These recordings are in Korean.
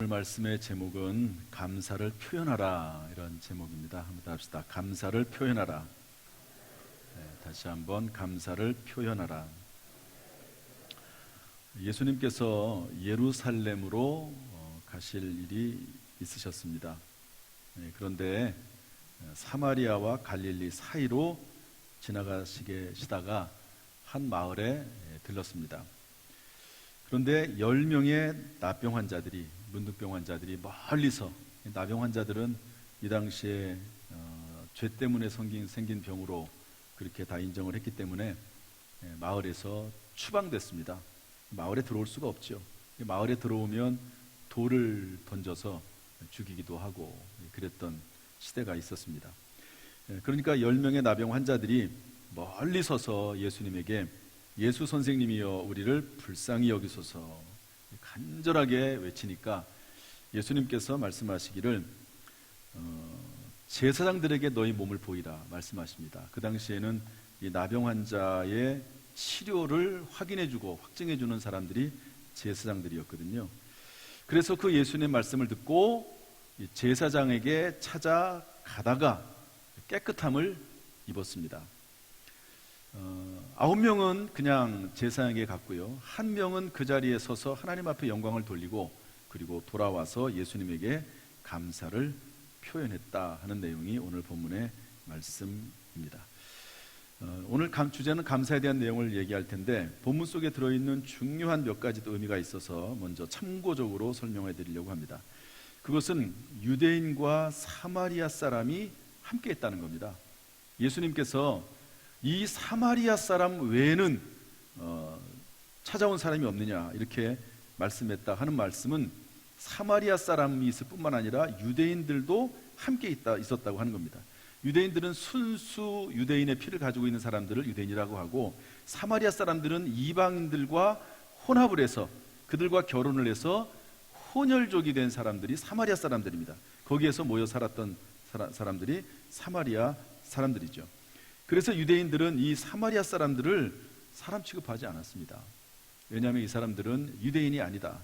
말씀의 제목은 감사를 표현하라, 이런 제목입니다. 한번 더 합시다. 감사를 표현하라. 다시 한번 감사를 표현하라. 예수님께서 예루살렘으로 가실 일이 있으셨습니다. 그런데 사마리아와 갈릴리 사이로 지나가시다가 한 마을에 들렀습니다. 그런데 10명의 나병 환자들이, 문둥병 환자들이 멀리서, 나병 환자들은 이 당시에 죄 때문에 생긴 병으로 그렇게 다 인정을 했기 때문에 마을에서 추방됐습니다. 마을에 들어올 수가 없죠. 마을에 들어오면 돌을 던져서 죽이기도 하고 그랬던 시대가 있었습니다. 그러니까 10명의 나병 환자들이 멀리 서서 예수님에게 예수 선생님이여 우리를 불쌍히 여기소서 간절하게 외치니까 예수님께서 말씀하시기를 제사장들에게 너희 몸을 보이라 말씀하십니다. 그 당시에는 이 나병 환자의 치료를 확인해주고 확증해주는 사람들이 제사장들이었거든요. 그래서 그 예수님의 말씀을 듣고 제사장에게 찾아가다가 깨끗함을 입었습니다. 9명은 그냥 제사장에게 갔고요, 1명은 그 자리에 서서 하나님 앞에 영광을 돌리고 그리고 돌아와서 예수님에게 감사를 표현했다 하는 내용이 오늘 본문의 말씀입니다. 오늘 주제는 감사에 대한 내용을 얘기할 텐데 본문 속에 들어있는 중요한 몇 가지 의미가 있어서 먼저 참고적으로 설명해 드리려고 합니다. 그것은 유대인과 사마리아 사람이 함께 했다는 겁니다. 예수님께서 이 사마리아 사람 외에는 찾아온 사람이 없느냐 이렇게 말씀했다 하는 말씀은 사마리아 사람이 있을 뿐만 아니라 유대인들도 함께 있었다고 하는 겁니다. 유대인들은 순수 유대인의 피를 가지고 있는 사람들을 유대인이라고 하고, 사마리아 사람들은 이방인들과 혼합을 해서 그들과 결혼을 해서 혼혈족이 된 사람들이 사마리아 사람들입니다. 거기에서 모여 살았던 사람들이 사마리아 사람들이죠. 그래서 유대인들은 이 사마리아 사람들을 사람 취급하지 않았습니다. 왜냐하면 이 사람들은 유대인이 아니다,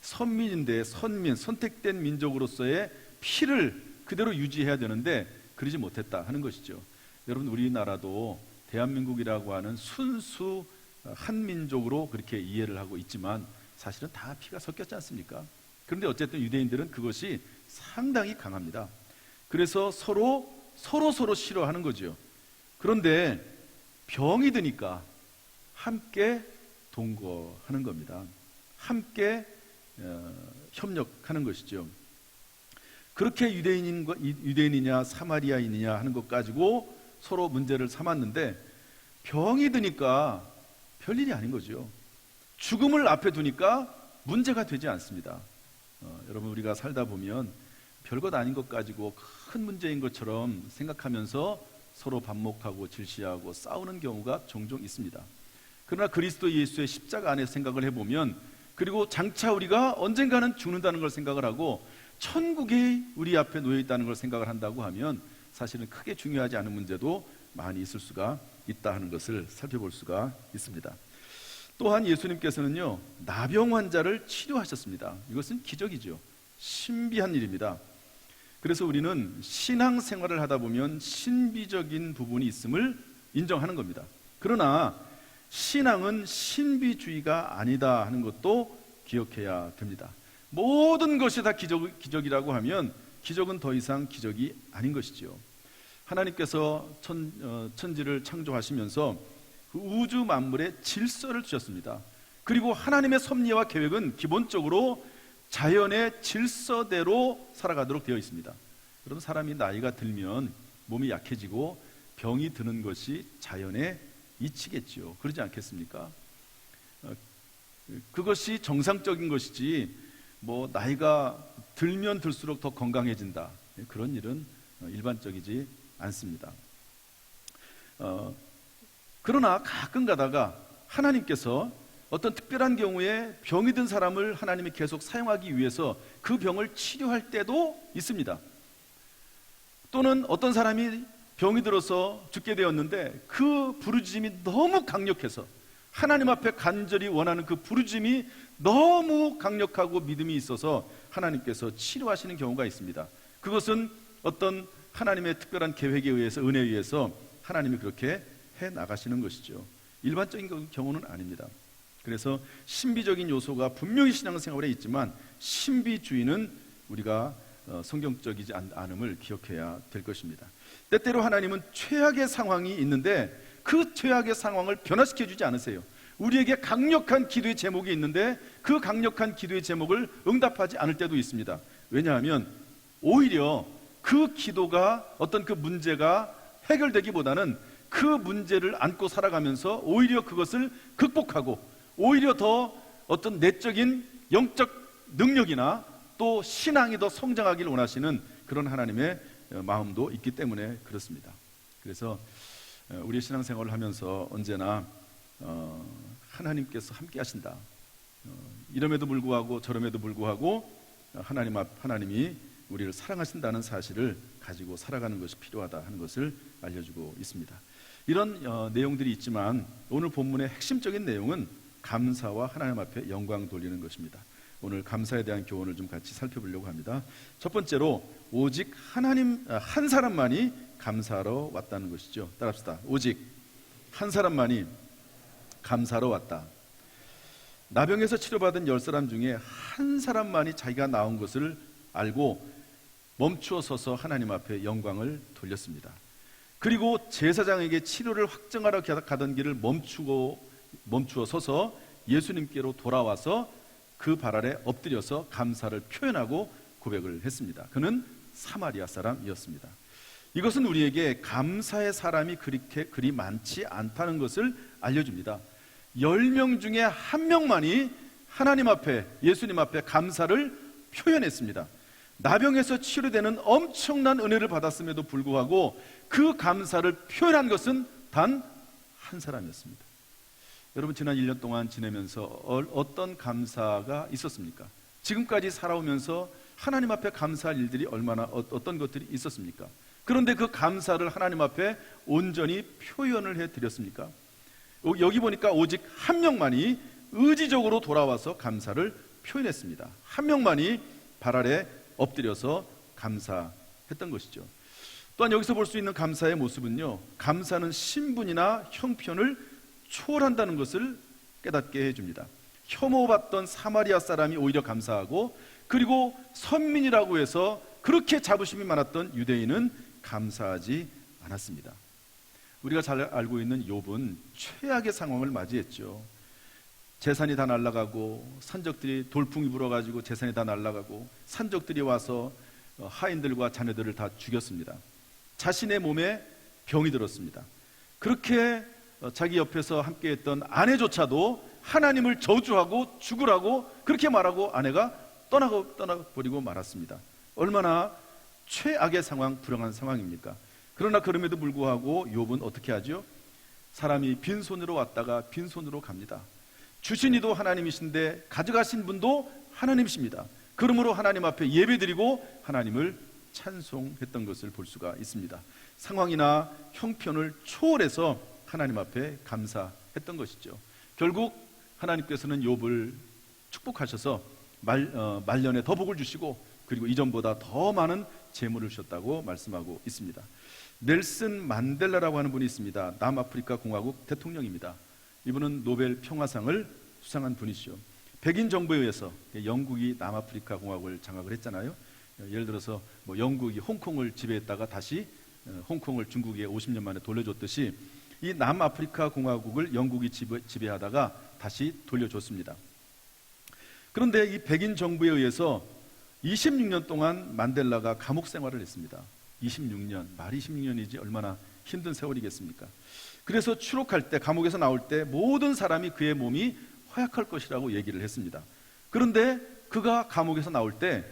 선민인데 선택된 민족으로서의 피를 그대로 유지해야 되는데 그러지 못했다 하는 것이죠. 여러분, 우리나라도 대한민국이라고 하는 순수 한민족으로 그렇게 이해를 하고 있지만 사실은 다 피가 섞였지 않습니까? 그런데 어쨌든 유대인들은 그것이 상당히 강합니다. 그래서 서로 싫어하는 거죠. 그런데 병이 드니까 함께 동거하는 겁니다. 함께 협력하는 것이죠. 그렇게 유대인이냐 사마리아인이냐 하는 것 가지고 서로 문제를 삼았는데 병이 드니까 별일이 아닌 거죠. 죽음을 앞에 두니까 문제가 되지 않습니다. 여러분, 우리가 살다 보면 별것 아닌 것 가지고 큰 문제인 것처럼 생각하면서 서로 반목하고 질시하고 싸우는 경우가 종종 있습니다. 그러나 그리스도 예수의 십자가 안에서 생각을 해보면, 그리고 장차 우리가 언젠가는 죽는다는 걸 생각을 하고 천국이 우리 앞에 놓여 있다는 걸 생각을 한다고 하면 사실은 크게 중요하지 않은 문제도 많이 있을 수가 있다 하는 것을 살펴볼 수가 있습니다. 또한 예수님께서는요, 나병 환자를 치료하셨습니다. 이것은 기적이죠. 신비한 일입니다. 그래서 우리는 신앙생활을 하다 보면 신비적인 부분이 있음을 인정하는 겁니다. 그러나 신앙은 신비주의가 아니다 하는 것도 기억해야 됩니다. 모든 것이 다 기적이라고 하면 기적은 더 이상 기적이 아닌 것이지요. 하나님께서 천지를 창조하시면서 그 우주 만물에 질서를 주셨습니다. 그리고 하나님의 섭리와 계획은 기본적으로 자연의 질서대로 살아가도록 되어 있습니다. 여러분, 사람이 나이가 들면 몸이 약해지고 병이 드는 것이 자연의 이치겠죠. 그러지 않겠습니까? 그것이 정상적인 것이지 나이가 들면 들수록 더 건강해진다, 그런 일은 일반적이지 않습니다. 그러나 가끔 가다가 하나님께서 어떤 특별한 경우에 병이 든 사람을 하나님이 계속 사용하기 위해서 그 병을 치료할 때도 있습니다. 또는 어떤 사람이 병이 들어서 죽게 되었는데 그 부르짖음이 너무 강력해서 하나님 앞에 간절히 원하는 그 부르짐이 너무 강력하고 믿음이 있어서 하나님께서 치료하시는 경우가 있습니다. 그것은 어떤 하나님의 특별한 계획에 의해서, 은혜에 의해서 하나님이 그렇게 해 나가시는 것이죠. 일반적인 경우는 아닙니다. 그래서 신비적인 요소가 분명히 신앙생활에 있지만 신비주의는 우리가 성경적이지 않음을 기억해야 될 것입니다. 때때로 하나님은 최악의 상황이 있는데 그 최악의 상황을 변화시켜 주지 않으세요. 우리에게 강력한 기도의 제목이 있는데 그 강력한 기도의 제목을 응답하지 않을 때도 있습니다. 왜냐하면 오히려 그 기도가, 어떤 그 문제가 해결되기보다는 그 문제를 안고 살아가면서 오히려 그것을 극복하고 오히려 더 어떤 내적인 영적 능력이나 또 신앙이 더 성장하기를 원하시는 그런 하나님의 마음도 있기 때문에 그렇습니다. 그래서 우리 신앙생활을 하면서 언제나 하나님께서 함께 하신다, 이럼에도 불구하고 저럼에도 불구하고 하나님이 우리를 사랑하신다는 사실을 가지고 살아가는 것이 필요하다 하는 것을 알려주고 있습니다. 이런 내용들이 있지만 오늘 본문의 핵심적인 내용은 감사와 하나님 앞에 영광 돌리는 것입니다. 오늘 감사에 대한 교훈을 좀 같이 살펴보려고 합니다. 첫 번째로 오직 하나님 한 사람만이 감사하러 왔다는 것이죠. 따라합시다. 오직 한 사람만이 감사하러 왔다. 나병에서 치료받은 10사람 중에 한 사람만이 자기가 나은 것을 알고 멈추어 서서 하나님 앞에 영광을 돌렸습니다. 그리고 제사장에게 치료를 확정하러 가던 길을 멈추어 서서 예수님께로 돌아와서 그 발 아래 엎드려서 감사를 표현하고 고백을 했습니다. 그는 사마리아 사람이었습니다. 이것은 우리에게 감사의 사람이 그리 많지 않다는 것을 알려줍니다. 10명 중에 1명만이 하나님 앞에, 예수님 앞에 감사를 표현했습니다. 나병에서 치료되는 엄청난 은혜를 받았음에도 불구하고 그 감사를 표현한 것은 단 한 사람이었습니다. 여러분, 지난 1년 동안 지내면서 어떤 감사가 있었습니까? 지금까지 살아오면서 하나님 앞에 감사할 일들이 얼마나 어떤 것들이 있었습니까? 그런데 그 감사를 하나님 앞에 온전히 표현을 해드렸습니까? 여기 보니까 오직 한 명만이 의지적으로 돌아와서 감사를 표현했습니다. 한 명만이 발 아래 엎드려서 감사했던 것이죠. 또한 여기서 볼 수 있는 감사의 모습은요, 감사는 신분이나 형편을 초월한다는 것을 깨닫게 해줍니다. 혐오받던 사마리아 사람이 오히려 감사하고, 그리고 선민이라고 해서 그렇게 자부심이 많았던 유대인은 감사하지 않았습니다. 우리가 잘 알고 있는 욥은 최악의 상황을 맞이했죠. 재산이 다 날아가고, 산적들이 돌풍이 불어가지고 재산이 다 날아가고, 산적들이 와서 하인들과 자녀들을 다 죽였습니다. 자신의 몸에 병이 들었습니다. 그렇게 자기 옆에서 함께했던 아내조차도 하나님을 저주하고 죽으라고 그렇게 말하고 아내가 떠나버리고 말았습니다. 얼마나 최악의 상황, 불행한 상황입니까? 그러나 그럼에도 불구하고 욥은 어떻게 하죠? 사람이 빈손으로 왔다가 빈손으로 갑니다. 주신 이도 하나님이신데 가져가신 분도 하나님이십니다. 그러므로 하나님 앞에 예배드리고 하나님을 찬송했던 것을 볼 수가 있습니다. 상황이나 형편을 초월해서 하나님 앞에 감사했던 것이죠. 결국 하나님께서는 욥을 축복하셔서 말년에 더 복을 주시고, 그리고 이전보다 더 많은 재물을 주셨다고 말씀하고 있습니다. 넬슨 만델라라고 하는 분이 있습니다. 남아프리카 공화국 대통령입니다. 이분은 노벨 평화상을 수상한 분이시죠. 백인 정부에 의해서 영국이 남아프리카 공화국을 장악을 했잖아요. 예를 들어서 영국이 홍콩을 지배했다가 다시 홍콩을 중국에 50년 만에 돌려줬듯이 이 남아프리카 공화국을 영국이 지배하다가 다시 돌려줬습니다. 그런데 이 백인 정부에 의해서 26년 동안 만델라가 감옥 생활을 했습니다. 26년, 말이 26년이지 얼마나 힘든 세월이겠습니까? 그래서 추록할 때, 감옥에서 나올 때 모든 사람이 그의 몸이 허약할 것이라고 얘기를 했습니다. 그런데 그가 감옥에서 나올 때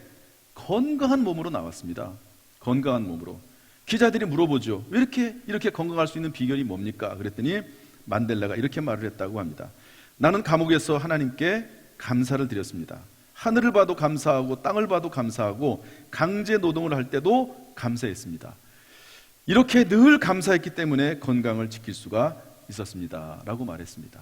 건강한 몸으로 나왔습니다. 건강한 몸으로. 기자들이 물어보죠. 왜 이렇게 건강할 수 있는 비결이 뭡니까? 그랬더니 만델라가 이렇게 말을 했다고 합니다. 나는 감옥에서 하나님께 감사를 드렸습니다. 하늘을 봐도 감사하고 땅을 봐도 감사하고 강제 노동을 할 때도 감사했습니다. 이렇게 늘 감사했기 때문에 건강을 지킬 수가 있었습니다 라고 말했습니다.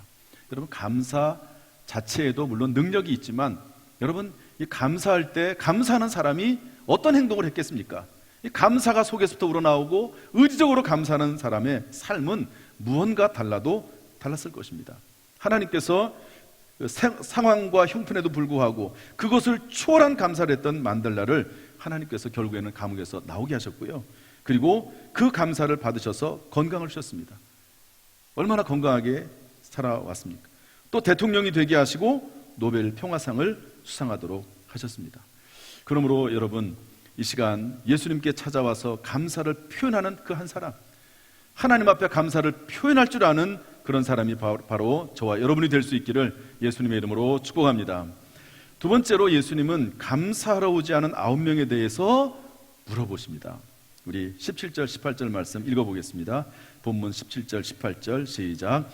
여러분, 감사 자체에도 물론 능력이 있지만 여러분, 이 감사할 때 감사하는 사람이 어떤 행동을 했겠습니까? 이 감사가 속에서부터 우러나오고 의지적으로 감사하는 사람의 삶은 무언가 달랐을 것입니다. 하나님께서 상황과 형편에도 불구하고 그것을 초월한 감사를 했던 만델라를 하나님께서 결국에는 감옥에서 나오게 하셨고요, 그리고 그 감사를 받으셔서 건강을 주셨습니다. 얼마나 건강하게 살아왔습니까? 또 대통령이 되게 하시고 노벨 평화상을 수상하도록 하셨습니다. 그러므로 여러분, 이 시간 예수님께 찾아와서 감사를 표현하는 그 한 사람, 하나님 앞에 감사를 표현할 줄 아는 그런 사람이 바로 저와 여러분이 될 수 있기를 예수님의 이름으로 축복합니다. 두 번째로 예수님은 감사하러 오지 않은 9명에 대해서 물어보십니다. 우리 17절 18절 말씀 읽어보겠습니다. 본문 17절 18절 시작.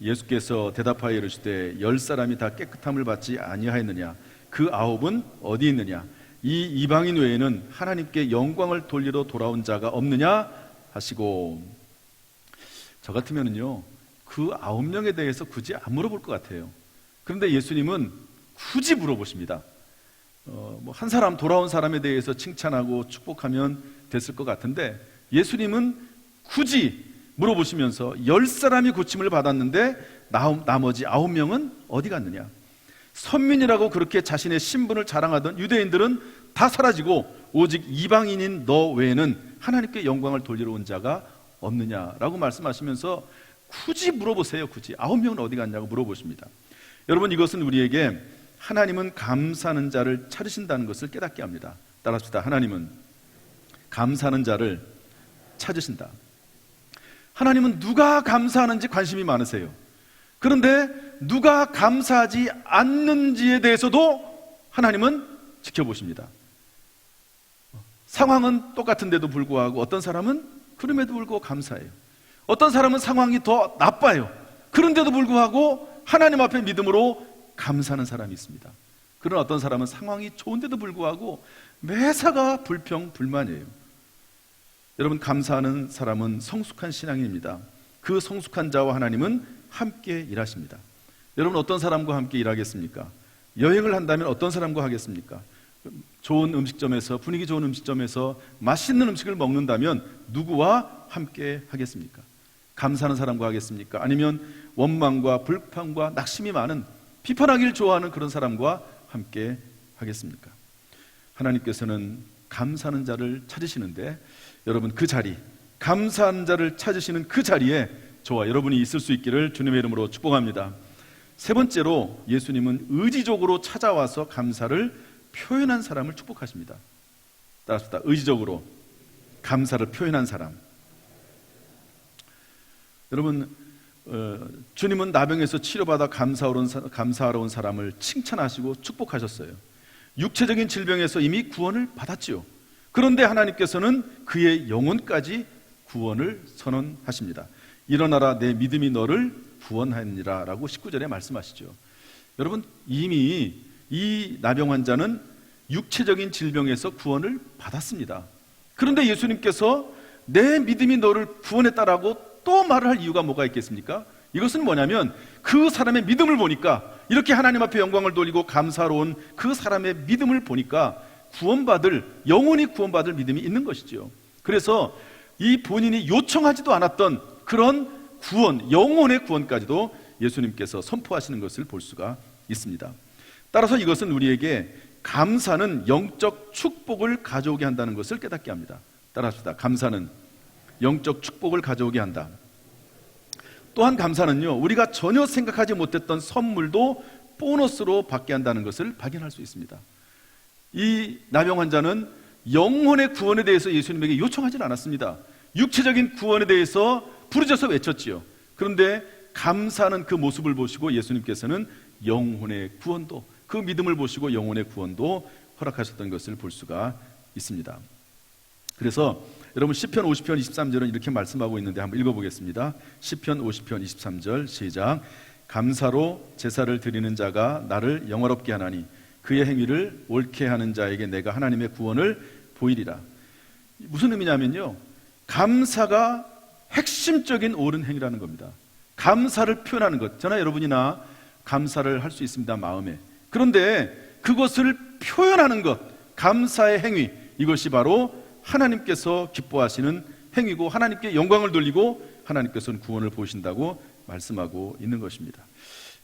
예수께서 대답하여 이르시되 10사람이 다 깨끗함을 받지 아니하였느냐? 그 9은 어디 있느냐? 이 이방인 외에는 하나님께 영광을 돌리러 돌아온 자가 없느냐? 하시고, 저 같으면은요 그 9명에 대해서 굳이 안 물어볼 것 같아요. 그런데 예수님은 굳이 물어보십니다. 한 사람, 돌아온 사람에 대해서 칭찬하고 축복하면 됐을 것 같은데 예수님은 굳이 물어보시면서 10사람이 고침을 받았는데 나머지 9명은 어디 갔느냐? 선민이라고 그렇게 자신의 신분을 자랑하던 유대인들은 다 사라지고 오직 이방인인 너 외에는 하나님께 영광을 돌리러 온 자가 없느냐라고 말씀하시면서 굳이 물어보세요. 굳이 9명은 어디 갔냐고 물어보십니다. 여러분, 이것은 우리에게 하나님은 감사하는 자를 찾으신다는 것을 깨닫게 합니다. 따라합시다. 하나님은 감사하는 자를 찾으신다. 하나님은 누가 감사하는지 관심이 많으세요. 그런데 누가 감사하지 않는지에 대해서도 하나님은 지켜보십니다. 상황은 똑같은데도 불구하고 어떤 사람은 그럼에도 불구하고 감사해요. 어떤 사람은 상황이 더 나빠요. 그런데도 불구하고 하나님 앞에 믿음으로 감사하는 사람이 있습니다. 그러나 어떤 사람은 상황이 좋은데도 불구하고 매사가 불평불만이에요. 여러분, 감사하는 사람은 성숙한 신앙인입니다. 그 성숙한 자와 하나님은 함께 일하십니다. 여러분, 어떤 사람과 함께 일하겠습니까? 여행을 한다면 어떤 사람과 하겠습니까? 좋은 음식점에서, 분위기 좋은 음식점에서 맛있는 음식을 먹는다면 누구와 함께 하겠습니까? 감사하는 사람과 하겠습니까? 아니면 원망과 불평과 낙심이 많은, 비판하기를 좋아하는 그런 사람과 함께 하겠습니까? 하나님께서는 감사하는 자를 찾으시는데 여러분, 그 자리, 감사하는 자를 찾으시는 그 자리에 저와 여러분이 있을 수 있기를 주님의 이름으로 축복합니다. 세 번째로 예수님은 의지적으로 찾아와서 감사를 표현한 사람을 축복하십니다. 따라합시다. 의지적으로 감사를 표현한 사람. 여러분, 주님은 나병에서 치료받아 감사하러 온 사람을 칭찬하시고 축복하셨어요. 육체적인 질병에서 이미 구원을 받았지요. 그런데 하나님께서는 그의 영혼까지 구원을 선언하십니다. 일어나라, 내 믿음이 너를 구원하니라 라고 19절에 말씀하시죠. 여러분, 이미 이 나병 환자는 육체적인 질병에서 구원을 받았습니다. 그런데 예수님께서 내 믿음이 너를 구원했다라고 또 말을 할 이유가 뭐가 있겠습니까? 이것은 뭐냐면 그 사람의 믿음을 보니까, 이렇게 하나님 앞에 영광을 돌리고 감사로운 그 사람의 믿음을 보니까 영원히 구원받을 믿음이 있는 것이죠. 그래서 이 본인이 요청하지도 않았던 그런 구원, 영혼의 구원까지도 예수님께서 선포하시는 것을 볼 수가 있습니다. 따라서 이것은 우리에게 감사는 영적 축복을 가져오게 한다는 것을 깨닫게 합니다. 따라합시다. 감사는 영적 축복을 가져오게 한다. 또한 감사는요, 우리가 전혀 생각하지 못했던 선물도 보너스로 받게 한다는 것을 발견할 수 있습니다. 이 나병 환자는 영혼의 구원에 대해서 예수님에게 요청하지는 않았습니다. 육체적인 구원에 대해서 부르짖어서 외쳤지요. 그런데 감사하는 그 모습을 보시고 예수님께서는 영혼의 구원도, 그 믿음을 보시고 영혼의 구원도 허락하셨던 것을 볼 수가 있습니다. 그래서 여러분, 시편 50편 23절은 이렇게 말씀하고 있는데 한번 읽어보겠습니다. 시편 50편 23절 시작. 감사로 제사를 드리는 자가 나를 영화롭게 하나니 그의 행위를 옳게 하는 자에게 내가 하나님의 구원을 보이리라. 무슨 의미냐면요, 감사가 핵심적인 옳은 행위라는 겁니다. 감사를 표현하는 것. 저나 여러분이나 감사를 할 수 있습니다, 마음에. 그런데 그것을 표현하는 것, 감사의 행위, 이것이 바로 하나님께서 기뻐하시는 행위고 하나님께 영광을 돌리고 하나님께서는 구원을 보신다고 말씀하고 있는 것입니다.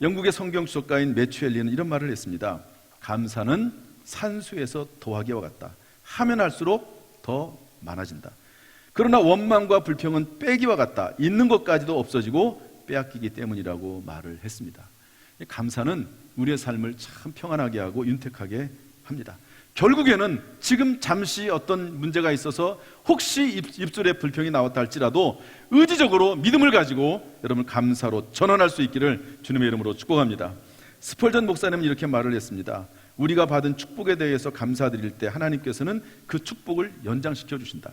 영국의 성경 주석가인 매튜 헬리는 이런 말을 했습니다. 감사는 산수에서 더하기와 같다. 하면 할수록 더 많아진다. 그러나 원망과 불평은 빼기와 같다. 있는 것까지도 없어지고 빼앗기기 때문이라고 말을 했습니다. 감사는 우리의 삶을 참 평안하게 하고 윤택하게 합니다. 결국에는 지금 잠시 어떤 문제가 있어서 혹시 입술에 불평이 나왔다 할지라도 의지적으로 믿음을 가지고 여러분 감사로 전환할 수 있기를 주님의 이름으로 축복합니다. 스펄전 목사님은 이렇게 말을 했습니다. 우리가 받은 축복에 대해서 감사드릴 때 하나님께서는 그 축복을 연장시켜 주신다.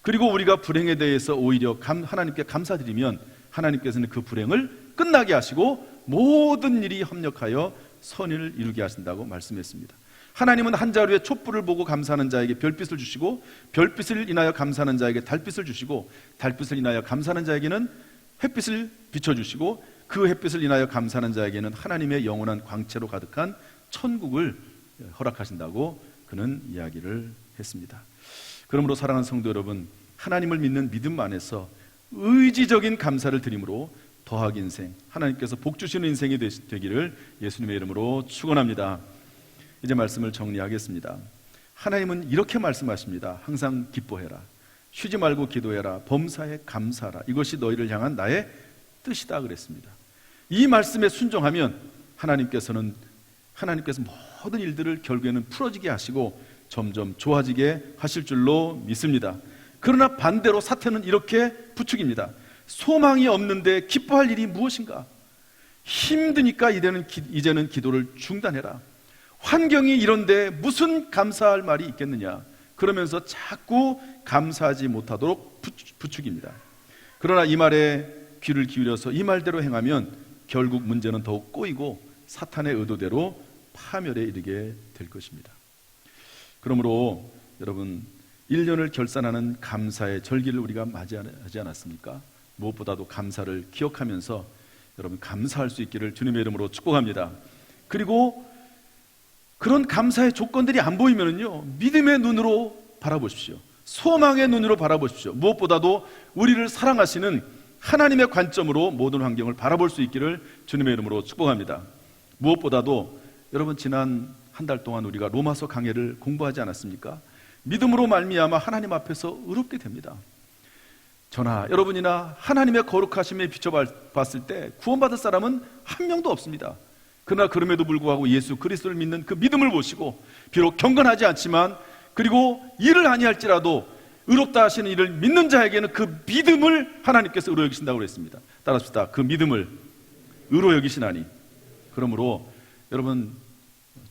그리고 우리가 불행에 대해서 오히려 하나님께 감사드리면 하나님께서는 그 불행을 끝나게 하시고 모든 일이 협력하여 선의를 이루게 하신다고 말씀했습니다. 하나님은 한 자루에 촛불을 보고 감사하는 자에게 별빛을 주시고 별빛을 인하여 감사하는 자에게 달빛을 주시고 달빛을 인하여 감사하는 자에게는 햇빛을 비춰주시고 그 햇빛을 인하여 감사하는 자에게는 하나님의 영원한 광채로 가득한 천국을 허락하신다고 그는 이야기를 했습니다. 그러므로 사랑하는 성도 여러분, 하나님을 믿는 믿음 안에서 의지적인 감사를 드림으로 더하기 인생, 하나님께서 복 주시는 인생이 되기를 예수님의 이름으로 축원합니다. 이제 말씀을 정리하겠습니다. 하나님은 이렇게 말씀하십니다. 항상 기뻐해라, 쉬지 말고 기도해라, 범사에 감사하라, 이것이 너희를 향한 나의 뜻이다 그랬습니다. 이 말씀에 순종하면 하나님께서 모든 일들을 결국에는 풀어지게 하시고 점점 좋아지게 하실 줄로 믿습니다. 그러나 반대로 사태는 이렇게 부추깁니다. 소망이 없는데 기뻐할 일이 무엇인가? 힘드니까 이제는 기도를 중단해라. 환경이 이런데 무슨 감사할 말이 있겠느냐? 그러면서 자꾸 감사하지 못하도록 부추깁니다. 그러나 이 말에 귀를 기울여서 이 말대로 행하면 결국 문제는 더욱 꼬이고 사탄의 의도대로 파멸에 이르게 될 것입니다. 그러므로 여러분, 1년을 결산하는 감사의 절기를 우리가 맞이하지 않았습니까? 무엇보다도 감사를 기억하면서 여러분 감사할 수 있기를 주님의 이름으로 축복합니다. 그리고 그런 감사의 조건들이 안 보이면요, 믿음의 눈으로 바라보십시오. 소망의 눈으로 바라보십시오. 무엇보다도 우리를 사랑하시는 하나님의 관점으로 모든 환경을 바라볼 수 있기를 주님의 이름으로 축복합니다. 무엇보다도 여러분, 지난 한 달 동안 우리가 로마서 강해를 공부하지 않았습니까? 믿음으로 말미암아 하나님 앞에서 의롭게 됩니다. 저나 여러분이나 하나님의 거룩하심에 비춰봤을 때 구원받을 사람은 한 명도 없습니다. 그러나 그럼에도 불구하고 예수 그리스도를 믿는 그 믿음을 보시고 비록 경건하지 않지만 그리고 일을 아니할지라도 의롭다 하시는 이를 믿는 자에게는 그 믿음을 하나님께서 의로 여기신다고 그랬습니다. 따라합시다. 그 믿음을 의로 여기시나니. 그러므로 여러분,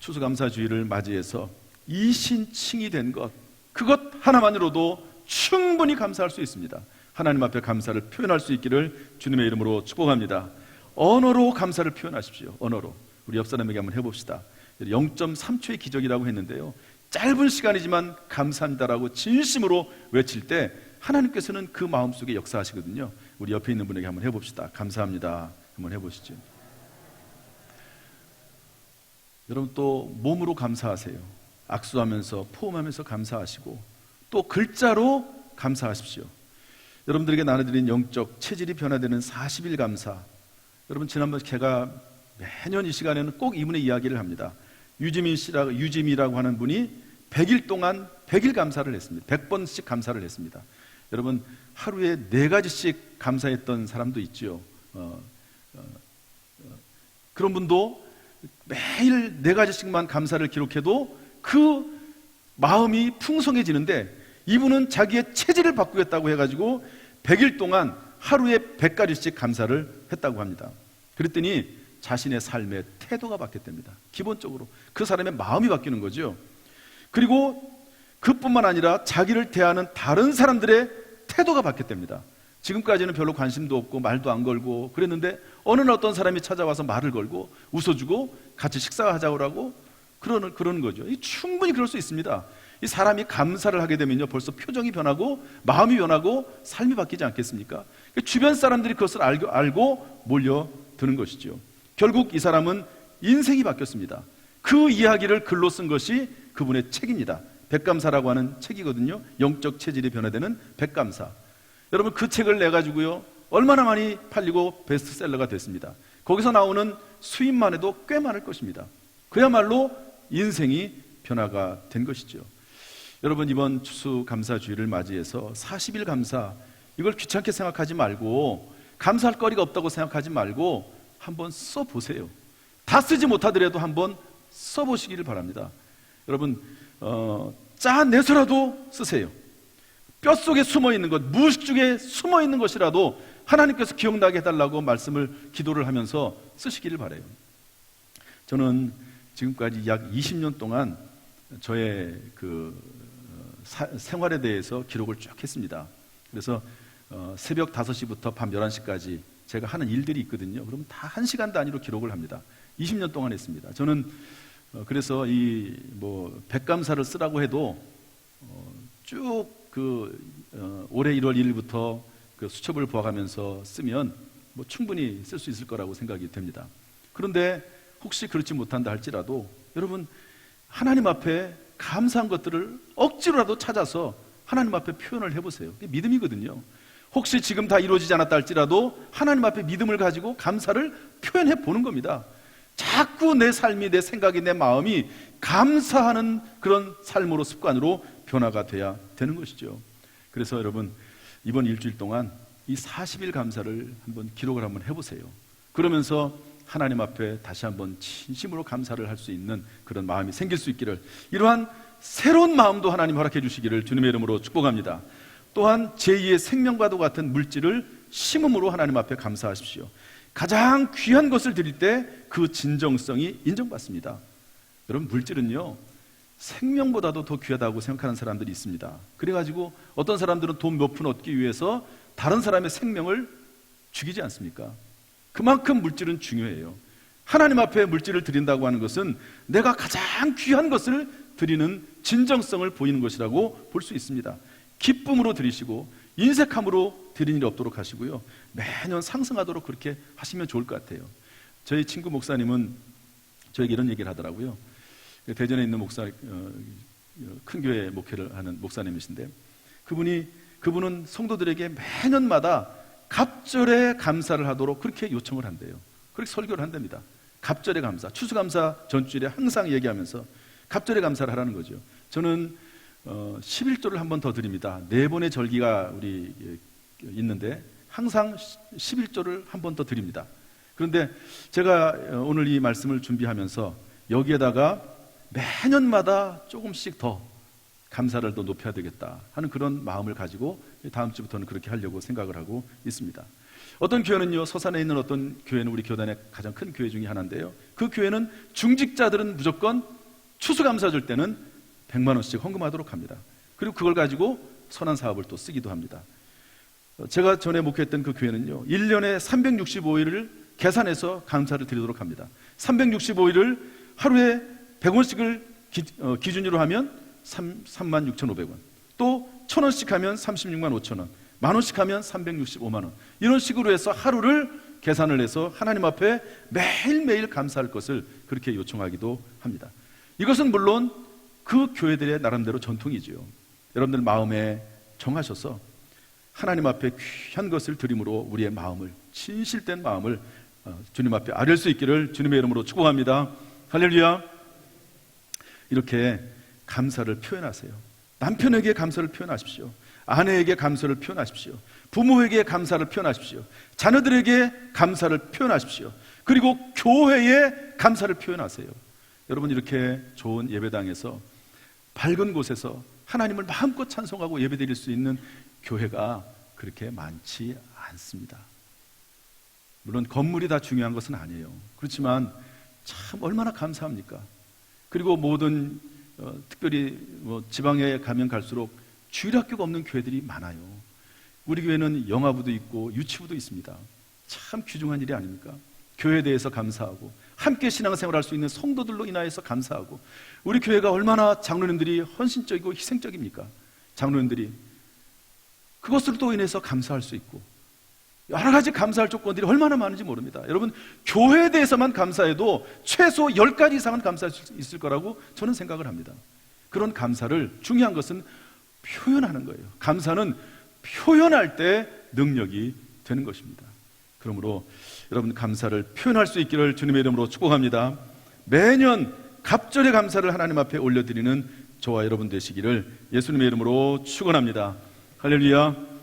추수감사주의를 맞이해서 이신칭이 된 것, 그것 하나만으로도 충분히 감사할 수 있습니다. 하나님 앞에 감사를 표현할 수 있기를 주님의 이름으로 축복합니다. 언어로 감사를 표현하십시오. 언어로. 우리 옆 사람에게 한번 해봅시다. 0.3초의 기적이라고 했는데요, 짧은 시간이지만 감사합니다라고 진심으로 외칠 때 하나님께서는 그 마음속에 역사하시거든요. 우리 옆에 있는 분에게 한번 해봅시다. 감사합니다. 한번 해보시죠. 여러분, 또 몸으로 감사하세요. 악수하면서 포옹하면서 감사하시고 또 글자로 감사하십시오. 여러분들에게 나눠드린 영적 체질이 변화되는 40일 감사, 여러분 지난번 제가 매년 이 시간에는 꼭 이분의 이야기를 합니다. 유지미라고 하는 분이 100일 동안 100일 감사를 했습니다. 100번씩 감사를 했습니다. 여러분, 하루에 4가지씩 감사했던 사람도 있죠. 그런 분도 매일 4가지씩만 감사를 기록해도 그 마음이 풍성해지는데, 이분은 자기의 체질을 바꾸겠다고 해가지고 100일 동안 하루에 100가지씩 감사를 했다고 합니다. 그랬더니 자신의 삶의 태도가 바뀌었답니다. 기본적으로 그 사람의 마음이 바뀌는 거죠. 그리고 그뿐만 아니라 자기를 대하는 다른 사람들의 태도가 바뀌었답니다. 지금까지는 별로 관심도 없고 말도 안 걸고 그랬는데 어느 날 어떤 사람이 찾아와서 말을 걸고 웃어주고 같이 식사하자고 하고 그러는 거죠. 충분히 그럴 수 있습니다. 이 사람이 감사를 하게 되면요, 벌써 표정이 변하고 마음이 변하고 삶이 바뀌지 않겠습니까? 주변 사람들이 그것을 알고 몰려드는 것이죠. 결국 이 사람은 인생이 바뀌었습니다. 그 이야기를 글로 쓴 것이 그분의 책입니다. 백감사라고 하는 책이거든요. 영적 체질이 변화되는 백감사. 여러분, 그 책을 내가지고요, 얼마나 많이 팔리고 베스트셀러가 됐습니다. 거기서 나오는 수입만 해도 꽤 많을 것입니다. 그야말로 인생이 변화가 된 것이죠. 여러분, 이번 추수감사주의를 맞이해서 40일 감사, 이걸 귀찮게 생각하지 말고, 감사할 거리가 없다고 생각하지 말고 한번 써보세요. 다 쓰지 못하더라도 한번 써보시기를 바랍니다. 여러분, 짜내서라도 쓰세요. 뼛속에 숨어있는 것, 무의식 중에 숨어있는 것이라도 하나님께서 기억나게 해달라고 말씀을, 기도를 하면서 쓰시기를 바라요. 저는 지금까지 약 20년 동안 저의 생활에 대해서 기록을 쭉 했습니다. 그래서 새벽 5시부터 밤 11시까지 제가 하는 일들이 있거든요. 그러면 다 1시간 단위로 기록을 합니다. 20년 동안 했습니다. 저는 그래서 백감사를 쓰라고 해도 쭉 올해 1월 1일부터 그 수첩을 보아가면서 쓰면 충분히 쓸 수 있을 거라고 생각이 됩니다. 그런데 혹시 그렇지 못한다 할지라도 여러분, 하나님 앞에 감사한 것들을 억지로라도 찾아서 하나님 앞에 표현을 해보세요. 그게 믿음이거든요. 혹시 지금 다 이루어지지 않았다 할지라도 하나님 앞에 믿음을 가지고 감사를 표현해 보는 겁니다. 자꾸 내 삶이, 내 생각이, 내 마음이 감사하는 그런 삶으로, 습관으로 변화가 돼야 되는 것이죠. 그래서 여러분, 이번 일주일 동안 이 40일 감사를 한번 기록을 한번 해보세요. 그러면서 하나님 앞에 다시 한번 진심으로 감사를 할 수 있는 그런 마음이 생길 수 있기를, 이러한 새로운 마음도 하나님 허락해 주시기를 주님의 이름으로 축복합니다. 또한 제2의 생명과도 같은 물질을 심음으로 하나님 앞에 감사하십시오. 가장 귀한 것을 드릴 때 그 진정성이 인정받습니다. 여러분, 물질은요, 생명보다도 더 귀하다고 생각하는 사람들이 있습니다. 그래가지고 어떤 사람들은 돈 몇 푼 얻기 위해서 다른 사람의 생명을 죽이지 않습니까? 그만큼 물질은 중요해요. 하나님 앞에 물질을 드린다고 하는 것은 내가 가장 귀한 것을 드리는 진정성을 보이는 것이라고 볼 수 있습니다. 기쁨으로 드리시고 인색함으로 드리는 일이 없도록 하시고요, 매년 상승하도록 그렇게 하시면 좋을 것 같아요. 저희 친구 목사님은 저에게 이런 얘기를 하더라고요. 대전에 있는 큰 교회 목회를 하는 목사님이신데, 그분은 성도들에게 매년마다 갑절에 감사를 하도록 그렇게 요청을 한대요. 그렇게 설교를 한답니다. 갑절의 감사, 추수감사 전주일에 항상 얘기하면서 갑절의 감사를 하라는 거죠. 저는 11조를 한 번 더 드립니다. 4번의 절기가 우리 있는데 항상 11조를 한 번 더 드립니다. 그런데 제가 오늘 이 말씀을 준비하면서 여기에다가 매년마다 조금씩 더 감사를 더 높여야 되겠다 하는 그런 마음을 가지고 다음 주부터는 그렇게 하려고 생각을 하고 있습니다. 어떤 교회는요, 서산에 있는 어떤 교회는 우리 교단의 가장 큰 교회 중에 하나인데요, 그 교회는 중직자들은 무조건 추수감사 줄 때는 100만 원씩 헌금하도록 합니다. 그리고 그걸 가지고 선한 사업을 또 쓰기도 합니다. 제가 전에 목회했던 그 교회는요, 1년에 365일을 계산해서 감사를 드리도록 합니다. 365일을 하루에 100원씩을 기준으로 하면 36,500원, 또 1,000원씩 하면 36만 5천원, 만원씩 하면 365만원, 이런 식으로 해서 하루를 계산을 해서 하나님 앞에 매일매일 감사할 것을 그렇게 요청하기도 합니다. 이것은 물론 그 교회들의 나름대로 전통이지요. 여러분들 마음에 정하셔서 하나님 앞에 귀한 것을 드림으로 우리의 마음을, 진실된 마음을 주님 앞에 아뢰 수 있기를 주님의 이름으로 축복합니다. 할렐루야. 이렇게 감사를 표현하세요. 남편에게 감사를 표현하십시오. 아내에게 감사를 표현하십시오. 부모에게 감사를 표현하십시오. 자녀들에게 감사를 표현하십시오. 그리고 교회에 감사를 표현하세요. 여러분, 이렇게 좋은 예배당에서 밝은 곳에서 하나님을 마음껏 찬송하고 예배드릴 수 있는 교회가 그렇게 많지 않습니다. 물론 건물이 다 중요한 것은 아니에요. 그렇지만 참 얼마나 감사합니까? 그리고 모든 특별히 지방에 가면 갈수록 주일학교가 없는 교회들이 많아요. 우리 교회는 영화부도 있고 유치부도 있습니다. 참 귀중한 일이 아닙니까? 교회에 대해서 감사하고 함께 신앙생활할 수 있는 성도들로 인하여서 감사하고, 우리 교회가 얼마나 장로님들이 헌신적이고 희생적입니까? 장로님들이 그것으로 인해서 감사할 수 있고, 여러 가지 감사할 조건들이 얼마나 많은지 모릅니다. 여러분, 교회에 대해서만 감사해도 최소 10가지 이상은 감사할 수 있을 거라고 저는 생각을 합니다. 그런 감사를, 중요한 것은 표현하는 거예요. 감사는 표현할 때 능력이 되는 것입니다. 그러므로 여러분, 감사를 표현할 수 있기를 주님의 이름으로 축복합니다. 매년 갑절의 감사를 하나님 앞에 올려드리는 저와 여러분 되시기를 예수님의 이름으로 축원합니다. 할렐루야.